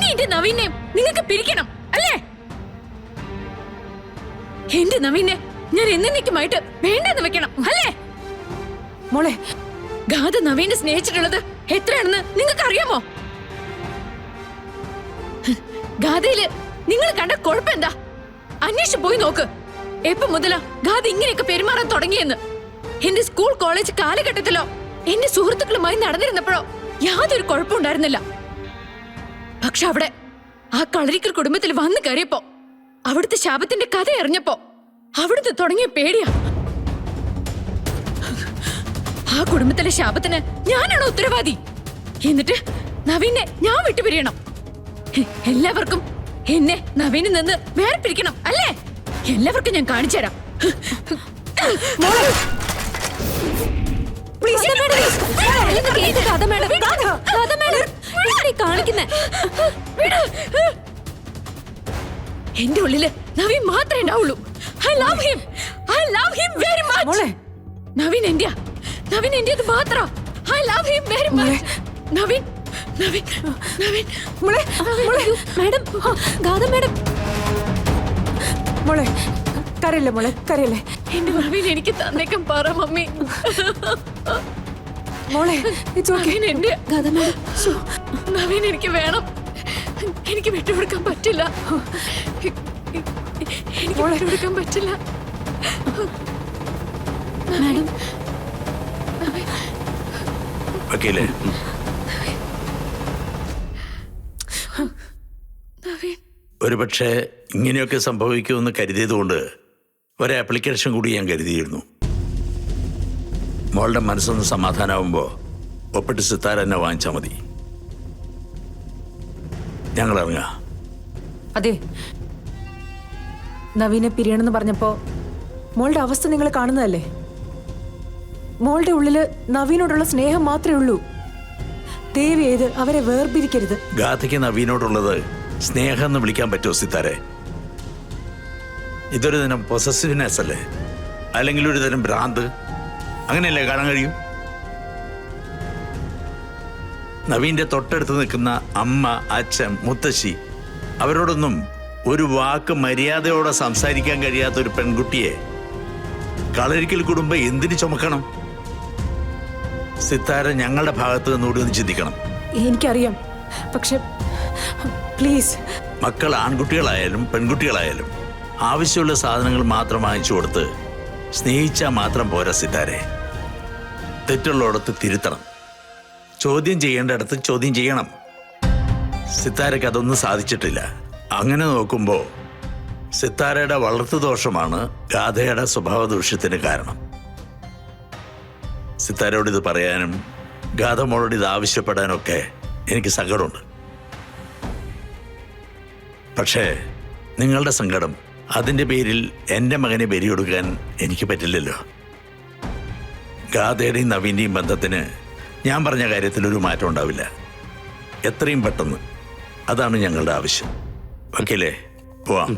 എന്റെ നവീനെ നിങ്ങൾക്ക് പിരിക്കണം അല്ലേ? എന്റെ നവീനെ ഞാൻ എന്നേക്കുമായിട്ട് വേണ്ടെന്ന് വെക്കണം അല്ലേ? മോളെ, ഗാഥ നവീനെ സ്നേഹിച്ചിട്ടുള്ളത് എത്രയാണെന്ന് നിങ്ങൾക്ക് അറിയാമോ? ഗാഥയില് നിങ്ങൾ കണ്ട കുഴപ്പം എന്താ? അന്വേഷിച്ചു പോയി നോക്ക്. എപ്പോ മുതലാ ഗാഥ ഇങ്ങനെയൊക്കെ പെരുമാറാൻ തുടങ്ങിയെന്ന്. എന്റെ സ്കൂൾ കോളേജ് കാലഘട്ടത്തിലോ എന്റെ സുഹൃത്തുക്കളുമായി നടന്നിരുന്നപ്പോഴോ യാതൊരു കുഴപ്പമുണ്ടായിരുന്നില്ല. പക്ഷെ അവിടെ ആ കളരിക്കൽ കുടുംബത്തിൽ വന്നു കയറിയപ്പോ, അവിടുത്തെ ശാപത്തിന്റെ കഥ അറിഞ്ഞപ്പോ അവിടുത്തെ തുടങ്ങിയ പേടിയാ. ആ കുടുംബത്തിലെ ശാപത്തിന് ഞാനാണ് ഉത്തരവാദി. എന്നിട്ട് നവീനെ ഞാൻ വിട്ടുപിരിയണം. എല്ലാവർക്കും എന്നെ നവീനിൽ നിന്ന് വേർപിരിക്കണം അല്ലേ? എല്ലാവർക്കും ഞാൻ കാണിച്ചുതരാം. എന്റെ ഉള്ളില് നവീൻ മാത്രമേ ഉണ്ടാവുള്ളൂ. I love him. I love him very much. Naveen എന്റെയാ. Naveen എന്റേത് മാത്രം. I love him very much. Naveen Naveen Naveen മോളെ, മോളെ, മാഡം, ഗാഥ മാഡം. മോളെ കരയല്ലേ, മോളെ കരയല്ലേ. എന്റെ നവീൻ എനിക്ക് തന്നേക്കും പറ മമ്മി. മോളെ, നവീൻ എന്റെ ഗാഥ മാഡം. നവീൻ എനിക്ക് വേണം. എനിക്ക് വിട്ടുകൊടുക്കാൻ പറ്റില്ല. എനിക്ക് വിട്ടുകൊടുക്കാൻ പറ്റില്ല മാഡം. വക്കീലേ, ഒരുപക്ഷെ ഇങ്ങനെയൊക്കെ സംഭവിക്കുമെന്ന് കരുതിയതുകൊണ്ട് ഒരു ആപ്ലിക്കേഷൻ കൂടി ഞാൻ കരുതിയിരുന്നു. മോളുടെ മനസ്സൊന്ന് സമാധാനമാകുമ്പോൾ ഒപ്പിട്ട് സിത്താര എന്നെ വാങ്ങിച്ചാൽ മതി. ഞങ്ങൾ ഇറങ്ങാം. അതെ, നവീനെ പിരിയണമെന്ന് പറഞ്ഞപ്പോ മോളുടെ അവസ്ഥ നിങ്ങൾ കാണുന്നതല്ലേ? മോളുടെ ഉള്ളില് നവീനോടുള്ള സ്നേഹം മാത്രമേ ഉള്ളൂ. ദേവി ചെയ്ത് അവരെ വേർപിരിക്കരുത്. ഗാഥയ്ക്ക് നവീനോടുള്ളത് സ്നേഹം എന്ന് വിളിക്കാൻ പറ്റുമോ സിത്താരെ? ഇതൊരു തരം പൊസസീവ്നെസ് അല്ലേ? അല്ലെങ്കിൽ ഒരു തരം ഭ്രാന്ത്? അങ്ങനെയല്ലേ കാണാൻ കഴിയും? നവീന്റെ തൊട്ടടുത്ത് നിൽക്കുന്ന അമ്മ, അച്ഛൻ, മുത്തശ്ശി, അവരോടൊന്നും ഒരു വാക്ക് മര്യാദയോടെ സംസാരിക്കാൻ കഴിയാത്ത ഒരു പെൺകുട്ടിയെ കളരിക്കൽ കുടുംബം എന്തിനു ചുമക്കണം? സിത്താര ഞങ്ങളുടെ ഭാഗത്ത് നിന്നുകൂടി ഒന്ന് ചിന്തിക്കണം. എനിക്കറിയാം, പക്ഷെ പ്ലീസ്. മക്കൾ ആൺകുട്ടികളായാലും പെൺകുട്ടികളായാലും ആവശ്യമുള്ള സാധനങ്ങൾ മാത്രം വാങ്ങിച്ചു കൊടുത്ത് സ്നേഹിച്ചാൽ മാത്രം പോരാ സിത്താരെ. തെറ്റുള്ളയിടത്ത് തിരുത്തണം. ചോദ്യം ചെയ്യേണ്ടയിടത്ത് ചോദ്യം ചെയ്യണം. സിത്താരയ്ക്ക് അതൊന്നും സാധിച്ചിട്ടില്ല. അങ്ങനെ നോക്കുമ്പോൾ സിത്താരയുടെ വളർത്തുദോഷമാണ് ഗാഥയുടെ സ്വഭാവ ദൂഷ്യത്തിന് കാരണം. സിത്താരയോട് ഇത് പറയാനും ഗാഥ മോളോട് ഇത് ആവശ്യപ്പെടാനൊക്കെ എനിക്ക് സങ്കടമുണ്ട്. പക്ഷേ നിങ്ങളുടെ സങ്കടം, അതിൻ്റെ പേരിൽ എൻ്റെ മകനെ ബലികൊടുക്കാൻ എനിക്ക് പറ്റില്ലല്ലോ. ഗാഥയുടെയും നവീൻ്റെയും ബന്ധത്തിന് ഞാൻ പറഞ്ഞ കാര്യത്തിൽ ഒരു മാറ്റം ഉണ്ടാവില്ല. എത്രയും പെട്ടെന്ന്. അതാണ് ഞങ്ങളുടെ ആവശ്യം. വക്കീലേ, പോവാം.